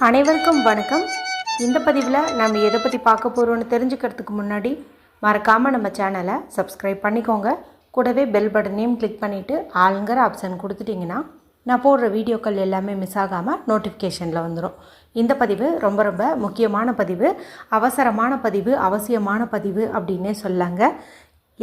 அனைவருக்கும் வணக்கம். இந்த பதிவில் நம்ம எதை பற்றி பார்க்க போகிறோன்னு தெரிஞ்சுக்கிறதுக்கு முன்னாடி மறக்காமல் நம்ம சேனலை சப்ஸ்கிரைப் பண்ணிக்கோங்க. கூடவே பெல் பட்டனையும் கிளிக் பண்ணிவிட்டு ஆளுங்கிற ஆப்ஷன் கொடுத்துட்டிங்கன்னா நான் போடுற வீடியோக்கள் எல்லாமே மிஸ் ஆகாமல் நோட்டிஃபிகேஷனில் வந்துடும். இந்த பதிவு ரொம்ப ரொம்ப முக்கியமான பதிவு, அவசரமான பதிவு, அவசியமான பதிவு அப்படின்னே சொல்லாங்க.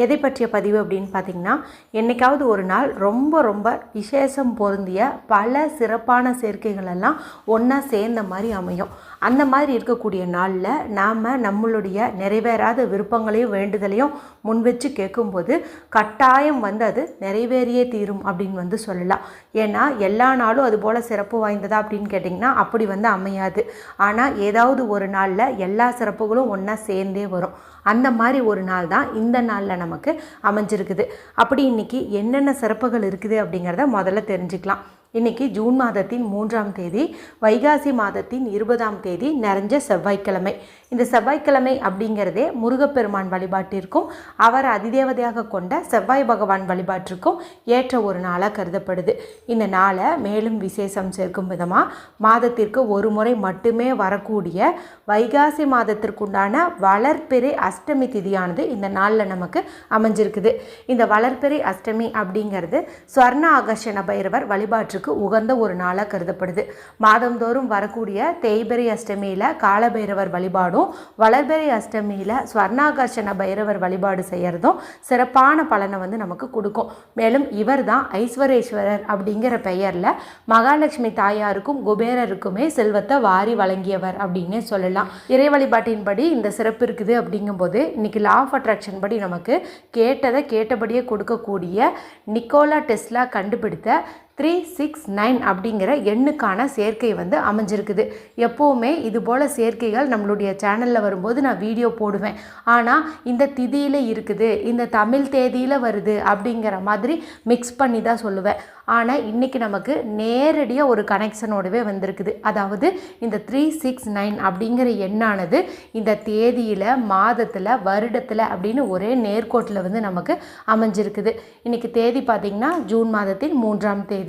எதை பற்றிய பதிவு அப்படின்னு பார்த்திங்கன்னா, என்றைக்காவது ஒரு நாள் ரொம்ப ரொம்ப விசேஷம் பொருந்திய பல சிறப்பான சேர்க்கைகளெல்லாம் ஒன்றா சேர்ந்த மாதிரி அமையும். அந்த மாதிரி இருக்கக்கூடிய நாளில் நாம் நம்மளுடைய நிறைவேறாத விருப்பங்களையும் வேண்டுதலையும் முன் வச்சு கேட்கும்போது கட்டாயம் அது நிறைவேறியே தீரும் அப்படின்னு சொல்லலாம். ஏன்னா எல்லா நாளும் அது போல் சிறப்பு வாய்ந்ததா அப்படின்னு கேட்டிங்கன்னா அப்படி அமையாது. ஆனால் ஏதாவது ஒரு நாளில் எல்லா சிறப்புகளும் ஒன்றா சேர்ந்தே வரும். அந்த மாதிரி ஒரு நாள் தான் இந்த நாளில் நமக்கு அமைஞ்சிருக்குது. அப்படி இன்றைக்கி என்னென்ன சிறப்புகள் இருக்குது அப்படிங்கிறத முதல்ல தெரிஞ்சுக்கலாம். இன்றைக்கி ஜூன் மாதத்தின் 3ஆம் தேதி, வைகாசி மாதத்தின் 20ஆம் தேதி நிறைஞ்ச செவ்வாய்க்கிழமை. இந்த செவ்வாய்க்கிழமை அப்படிங்கிறதே முருகப்பெருமான் வழிபாட்டிற்கும் அவர் அதிதேவதையாக கொண்ட செவ்வாய் பகவான் வழிபாட்டிற்கும் ஏற்ற ஒரு நாளாக கருதப்படுது. இந்த நாளை மேலும் விசேஷம் சேர்க்கும் விதமாக மாதத்திற்கு ஒரு முறை மட்டுமே வரக்கூடிய வைகாசி மாதத்திற்குண்டான வளர்பிறை அஷ்டமி திதியானது இந்த நாளில் நமக்கு அமைஞ்சிருக்குது. இந்த வளர்பிறை அஷ்டமி அப்படிங்கிறது ஸ்வர்ண ஆகர்ஷண பைரவர் வழிபாட்டிற்கு உகந்த ஒரு நாளாக கருதப்படுது. மாதந்தோறும் வரக்கூடிய தேய்பிறை அஷ்டமியில் காலபைரவர் வழிபாடும், வளர்பிறை அஷ்டமியில் ஸ்வர்ணாகர்ஷண பைரவர் வழிபாடு செய்கிறதும் சிறப்பான பலனை நமக்கு கொடுக்கும். மேலும் இவர் தான் ஐஸ்வரேஸ்வரர் அப்படிங்கிற பெயரில் மகாலட்சுமி தாயாருக்கும் குபேரருக்குமே செல்வத்தை வாரி வழங்கியவர் அப்படின்னே சொல்லலாம். இறை வழிபாட்டின்படி இந்த சிறப்பு இருக்குது. அப்படிங்கும்போது இன்னைக்கு லா ஆஃப் அட்ராக்ஷன் படி நமக்கு கேட்டதை கேட்டபடியே கொடுக்கக்கூடிய நிக்கோலா டெஸ்லா கண்டுபிடித்த 369 அப்படிங்கிற எண்ணுக்கான சேர்க்கை அமைஞ்சிருக்குது. எப்போவுமே இது போல் சேர்க்கைகள் நம்மளுடைய சேனலில் வரும்போது நான் வீடியோ போடுவேன். ஆனால் இந்த திதியில் இருக்குது, இந்த தமிழ் தேதியில் வருது அப்படிங்கிற மாதிரி மிக்ஸ் பண்ணி தான் சொல்லுவேன். ஆனால் இன்றைக்கி நமக்கு நேரடியாக ஒரு கனெக்ஷனோடவே வந்திருக்குது. அதாவது இந்த 369 அப்படிங்கிற எண்ணானது இந்த தேதியில், மாதத்தில், வருடத்தில் அப்படின்னு ஒரே நேர்கோட்டில் நமக்கு அமைஞ்சிருக்குது. இன்றைக்கி தேதி பார்த்திங்கன்னா ஜூன் மாதத்தின் 3ஆம் தேதி.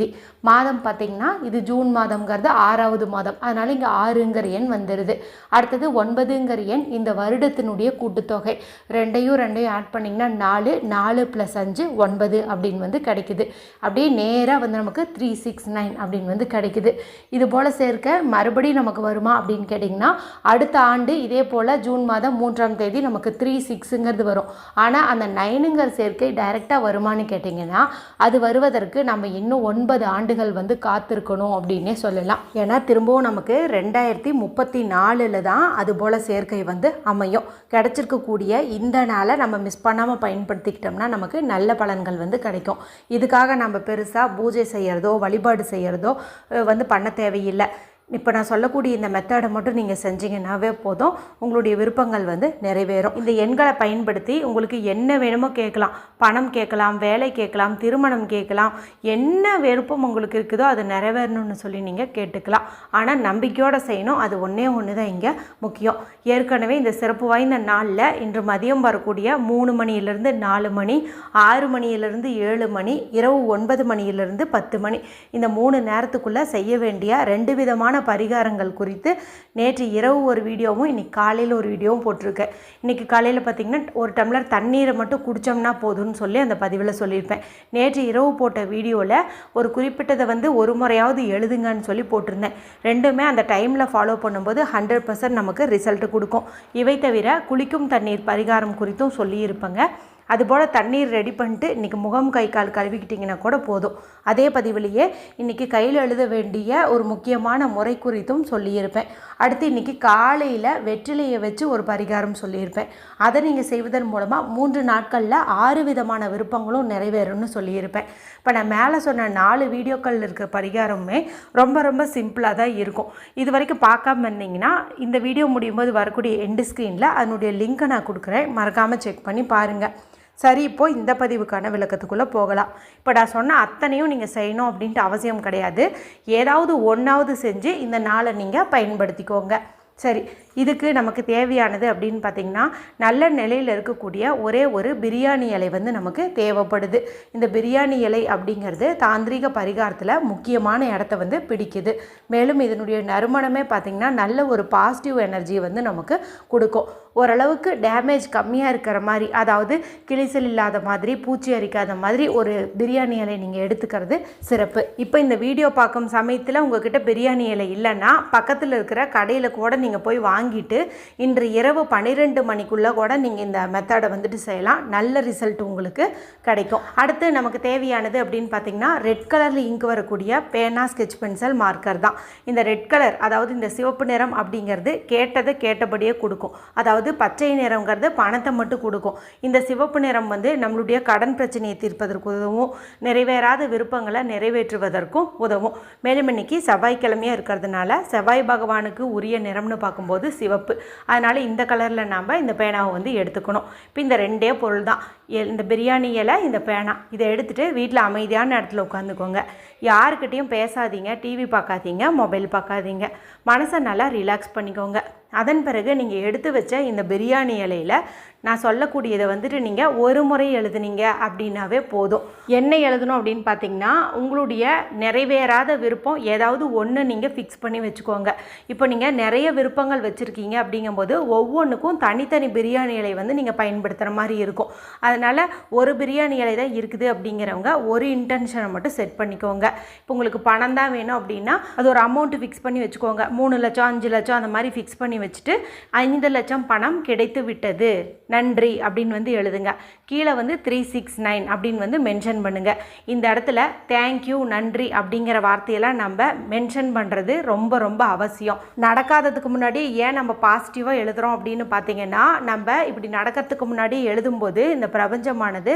மாதம் பார்த்திங்கன்னா இது ஜூன் மாதம்ங்கிறது 6வது மாதம். அதனால் இங்கே 6ங்கிற எண் வந்துடுது. அடுத்தது 9ங்கிற எண் இந்த வருடத்தினுடைய கூட்டுத்தொகை. ரெண்டையும் ஆட் பண்ணிங்கன்னா 4, 4 + 5 9 அப்படின்னு கிடைக்குது. அப்படியே நேராக நமக்கு 369 அப்படின்னு கிடைக்குது. இது போல் சேர்க்க மறுபடியும் நமக்கு வருமா அப்படின்னு கேட்டிங்கன்னா, அடுத்த ஆண்டு இதே போல் ஜூன் மாதம் 3ஆம் தேதி நமக்கு 36ங்கிறது வரும். ஆனால் அந்த 9ங்கிற சேர்க்கை டைரெக்டாக வருமானு கேட்டிங்கன்னா அது வருவதற்கு நம்ம இன்னும் 9 ஆண்டுகள் காத்திருக்கணும் அப்படின்னே சொல்லலாம். ஏன்னா திரும்பவும் நமக்கு 2034 தான் அது போல் சேர்க்கை அமையும். கிடச்சிருக்கக்கூடிய இந்த நாளை நம்ம மிஸ் பண்ணாமல் பயன்படுத்திக்கிட்டோம்னா நமக்கு நல்ல பலன்கள் கிடைக்கும். இதுக்காக நம்ம பெருசாக பூஜை செய்கிறதோ வழிபாடு செய்கிறதோ பண்ண தேவையில்லை. இப்போ நான் சொல்லக்கூடிய இந்த மெத்தடை மட்டும் நீங்கள் செஞ்சீங்கன்னாவே போதும், உங்களுடைய விருப்பங்கள் நிறைவேறும். இந்த எண்களை பயன்படுத்தி உங்களுக்கு என்ன வேணுமோ கேட்கலாம். பணம் கேட்கலாம், வேலை கேட்கலாம், திருமணம் கேட்கலாம், என்ன விருப்பம் உங்களுக்கு இருக்குதோ அது நிறைவேறணும்னு சொல்லி நீங்கள் கேட்டுக்கலாம். ஆனால் நம்பிக்கையோடு செய்யணும். அது ஒன்றே தான் இங்கே முக்கியம். ஏற்கனவே இந்த சிறப்பு வாய்ந்த நாளில் இன்று மதியம் வரக்கூடிய 3 மணியிலிருந்து 4 மணி, 6 மணியிலிருந்து 7 மணி, இரவு 9 மணியிலிருந்து 10 மணி, இந்த 3 நேரத்துக்குள்ளே செய்ய வேண்டிய 2 விதமான பரிகாரங்கள் குறித்து நேற்று இரவு ஒரு வீடியோவும் இன்னைக்கு காலையில் ஒரு வீடியோவும் போட்டிருக்கேன். இன்றைக்கி காலையில் பார்த்திங்கன்னா ஒரு டம்ளர் தண்ணீரை மட்டும் குடித்தோம்னா போதும்னு சொல்லி அந்த பதிவில் சொல்லியிருப்பேன். நேற்று இரவு போட்ட வீடியோவில் ஒரு குறிப்பிட்டதை ஒரு முறையாவது எழுதுங்கன்னு சொல்லி போட்டிருந்தேன். ரெண்டுமே அந்த டைமில் ஃபாலோ பண்ணும்போது 100% நமக்கு ரிசல்ட் கொடுக்கும். இவை தவிர குளிக்கும் தண்ணீர் பரிகாரம் குறித்தும் சொல்லியிருப்பேங்க. அதுபோல் தண்ணீர் ரெடி பண்ணிட்டு இன்றைக்கி முகம் கை கால் கழுவிக்கிட்டிங்கன்னா கூட போதும். அதே பதிவிலேயே இன்றைக்கி கையில் எழுத வேண்டிய ஒரு முக்கியமான முறை குறித்தும் சொல்லியிருப்பேன். அடுத்து இன்றைக்கி காலையில் வெற்றிலையை வச்சு ஒரு பரிகாரம் சொல்லியிருப்பேன். அதை நீங்கள் செய்வதன் மூலமாக 3 நாட்களில் 6 விதமான விருப்பங்களும் நிறைவேறும்னு சொல்லியிருப்பேன். இப்போ நான் மேலே சொன்ன 4 வீடியோக்கள் இருக்கிற பரிகாரமுமே ரொம்ப ரொம்ப சிம்பிளாக தான் இருக்கும். இது வரைக்கும் பார்க்காம இருந்தீங்கன்னா இந்த வீடியோ முடியும் போது வரக்கூடிய எண்டு ஸ்க்ரீனில் அதனுடைய லிங்க்கை நான் கொடுக்குறேன், மறக்காமல் செக் பண்ணி பாருங்கள். சரி, இப்போது இந்த பதிவுக்கான விளக்கத்துக்குள்ளே போகலாம். இப்போ நான் சொன்ன அத்தனையும் நீங்கள் செய்யணும் அப்படின்ட்டு அவசியம் கிடையாது. ஏதாவது ஒன்றாவது செஞ்சு இந்த நாளை நீங்கள் பயன்படுத்திக்கோங்க. சரி, இதுக்கு நமக்கு தேவையானது அப்படின்னு பார்த்திங்கன்னா நல்ல நிலையில் இருக்கக்கூடிய ஒரே ஒரு பிரியாணி இலை வந்து நமக்கு தேவைப்படுது. இந்த பிரியாணி இலை அப்படிங்கிறது தாந்திரிக பரிகாரத்தில் முக்கியமான இடத்த வந்து பிடிக்குது. மேலும் இதனுடைய நறுமணமே பார்த்திங்கன்னா நல்ல ஒரு பாசிட்டிவ் எனர்ஜி வந்து நமக்கு கொடுக்கும். ஓரளவுக்கு டேமேஜ் கம்மியாக இருக்கிற மாதிரி, அதாவது கிழிசல் இல்லாத மாதிரி, பூச்சி அரிக்காத மாதிரி ஒரு பிரியாணி இலை நீங்கள் எடுத்துக்கிறது சிறப்பு. இப்போ இந்த வீடியோ பார்க்கும் சமயத்தில் உங்ககிட்ட பிரியாணி இலை இல்லைன்னா பக்கத்தில் இருக்கிற கடையில் கூட நீங்கள் போய் வாங்கிட்டு இன்று இரவு 12 மணிக்குள்ளே கூட நீங்கள் இந்த மெத்தடை வந்துட்டு செய்யலாம். நல்ல ரிசல்ட் உங்களுக்கு கிடைக்கும். அடுத்து நமக்கு தேவையானது அப்படின்னு பார்த்திங்கன்னா ரெட் கலரில் இங்க் வரக்கூடிய பேனா, ஸ்கெட்ச் பென்சில், மார்க்கர் தான். இந்த ரெட் கலர், அதாவது இந்த சிவப்பு நிறம் அப்படிங்கிறது கேட்டதை கேட்டபடியே கொடுக்கும். அதாவது பச்சை நிறம்ங்கிறது பணத்தை மட்டும் கொடுக்கும். இந்த சிவப்பு நிறம் வந்து நம்மளுடைய கடன் பிரச்சனையை தீர்ப்பதற்கு உதவும், நிறைவேறாத விருப்பங்களை நிறைவேற்றுவதற்கும் உதவும். மேலும் இன்னைக்கு செவ்வாய்க்கிழமையாக இருக்கிறதுனால செவ்வாய் பகவானுக்கு உரிய நிறம்னு பார்க்கும்போது சிவப்பு. அதனால் இந்த கலரில் நாம் இந்த பேனாவை வந்து எடுத்துக்கணும். இப்போ இந்த ரெண்டே பொருள் தான், இந்த பிரியாணி இலை, இந்த பேனா. இதை எடுத்துகிட்டு வீட்டில் அமைதியான இடத்துல உட்காந்துக்கோங்க. யாருக்கிட்டையும் பேசாதீங்க, டிவி பார்க்காதீங்க, மொபைல் பார்க்காதீங்க. மனசை நல்லா ரிலாக்ஸ் பண்ணிக்கோங்க. அதன் பிறகு நீங்கள் எடுத்து வச்ச இந்த பிரியாணி இலையில் நான் சொல்லக்கூடியதை வந்துட்டு நீங்கள் ஒரு முறை எழுதுனீங்க அப்படின்னாவே போதும். என்ன எழுதணும் அப்படின்னு பார்த்தீங்கன்னா, உங்களுடைய நிறைவேறாத விருப்பம் ஏதாவது ஒன்று நீங்கள் ஃபிக்ஸ் பண்ணி வச்சுக்கோங்க. இப்போ நீங்கள் நிறைய விருப்பங்கள் வச்சுருக்கீங்க அப்படிங்கும்போது ஒவ்வொன்றுக்கும் தனித்தனி பிரியாணி இலை வந்து நீங்கள் பயன்படுத்துகிற மாதிரி இருக்கும். அதனால் ஒரு பிரியாணி இலை தான் இருக்குது அப்படிங்கிறவங்க ஒரு இன்டென்ஷனை மட்டும் செட் பண்ணிக்கோங்க. இப்போ உங்களுக்கு பணம் தான் வேணும் அப்படின்னா அது ஒரு அமௌண்ட்டு ஃபிக்ஸ் பண்ணி வச்சுக்கோங்க. 3 லட்சம், 5 லட்சம் அந்த மாதிரி ஃபிக்ஸ் பண்ணி வச்சுட்டு 5 லட்சம் பணம் கிடைத்து விட்டது, நன்றி அப்படின்னு வந்து எழுதுங்க. கீழே வந்து 369 அப்படின்னு வந்து மென்ஷன் பண்ணுங்க. இந்த இடத்துல தேங்க்யூ, நன்றி அப்படிங்கிற வார்த்தையெல்லாம் நம்ம மென்ஷன் பண்ணுறது ரொம்ப ரொம்ப அவசியம். நடக்காததுக்கு முன்னாடி ஏன் நம்ம பாசிட்டிவாக எழுதுகிறோம் அப்படின்னு பார்த்தீங்கன்னா, நம்ம இப்படி நடக்கிறதுக்கு முன்னாடி எழுதும்போது இந்த பிரபஞ்சமானது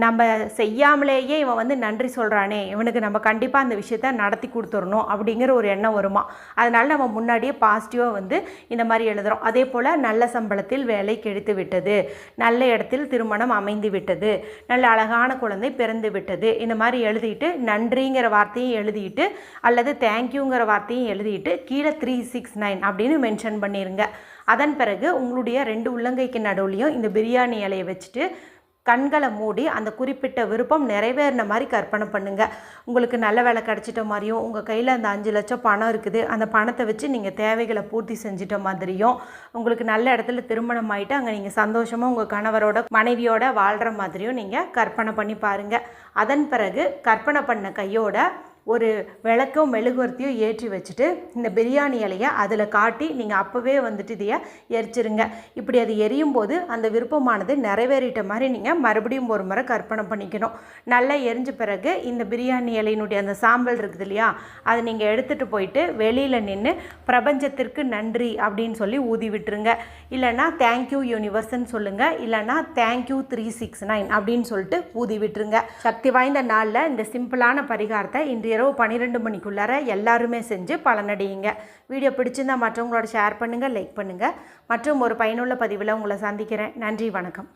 நம்ம செய்யாமலேயே இவன் வந்து நன்றி சொல்கிறானே, இவனுக்கு நம்ம கண்டிப்பாக அந்த விஷயத்த நடத்தி கொடுத்துடணும் அப்படிங்கிற ஒரு எண்ணம் வருமா. அதனால் நம்ம முன்னாடியே பாசிட்டிவாக வந்து இந்த மாதிரி எழுதுகிறோம். அதே போல் நல்ல சம்பளத்தில் வேலை கிடைத்து விட்டது, நல்ல இடத்தில் திருமணம் அமைந்து விட்டது, நல்ல அழகான குழந்தை பிறந்து விட்டது, இந்த மாதிரி எழுதிட்டு நன்றிங்கிற வார்த்தையும் எழுதிட்டு அல்லது தேங்க்யூங்கிற வார்த்தையும் எழுதிட்டு கீழே 369 அப்படின்னு மென்ஷன் பண்ணிடுங்க. அதன் பிறகு உங்களுடைய 2 உள்ளங்கைக்கு நடுவுலையும் இந்த பிரியாணி இலையை வச்சுட்டு கண்களை மூடி அந்த குறிப்பிட்ட விருப்பம் நிறைவேறின மாதிரி கற்பனை பண்ணுங்கள். உங்களுக்கு நல்ல வேலை கிடச்சிட்ட மாதிரியும், உங்கள் கையில் அந்த 5 லட்சம் பணம் இருக்குது, அந்த பணத்தை வச்சு நீங்கள் தேவைகளை பூர்த்தி செஞ்சிட்ட மாதிரியும், உங்களுக்கு நல்ல இடத்துல திருமணம் ஆகிட்டு அங்கே நீங்கள் சந்தோஷமாக உங்கள் கணவரோட மனைவியோட வாழ்கிற மாதிரியும் நீங்கள் கற்பனை பண்ணி பாருங்கள். அதன் பிறகு கற்பனை பண்ண கையோட ஒரு விளக்கும் மெழுகுவர்த்தியும் ஏற்றி வச்சுட்டு இந்த பிரியாணி இலையை அதில் காட்டி நீங்கள் அப்போவே வந்துட்டு இதையை எரிச்சிருங்க. இப்படி அது எரியும் போது அந்த விருப்பமானது நிறைவேறிட்ட மாதிரி நீங்கள் மறுபடியும் ஒரு முறை கற்பனை பண்ணிக்கணும். நல்லா எரிஞ்ச பிறகு இந்த பிரியாணி இலையினுடைய அந்த சாம்பல் இருக்குது இல்லையா, அதை நீங்கள் எடுத்துகிட்டு போயிட்டு வெளியில் நின்று பிரபஞ்சத்திற்கு நன்றி அப்படின்னு சொல்லி ஊதி விட்டுருங்க. இல்லைன்னா தேங்க்யூ யூனிவர்ஸ்ன்னு சொல்லுங்கள், இல்லைன்னா தேங்க்யூ 369 அப்படின்னு சொல்லிட்டு ஊதி விட்டுருங்க. சக்தி வாய்ந்த நாளில் இந்த சிம்பிளான பரிகாரத்தை இன்று இரவு 12 மணிக்குள்ளார எல்லாருமே செஞ்சு பலனடையுங்க. வீடியோ பிடிச்சிருந்தால் மற்றவங்களோட ஷேர் பண்ணுங்கள், லைக் பண்ணுங்கள். மற்றும் ஒரு பயனுள்ள பதிவில் உங்களை சந்திக்கிறேன். நன்றி, வணக்கம்.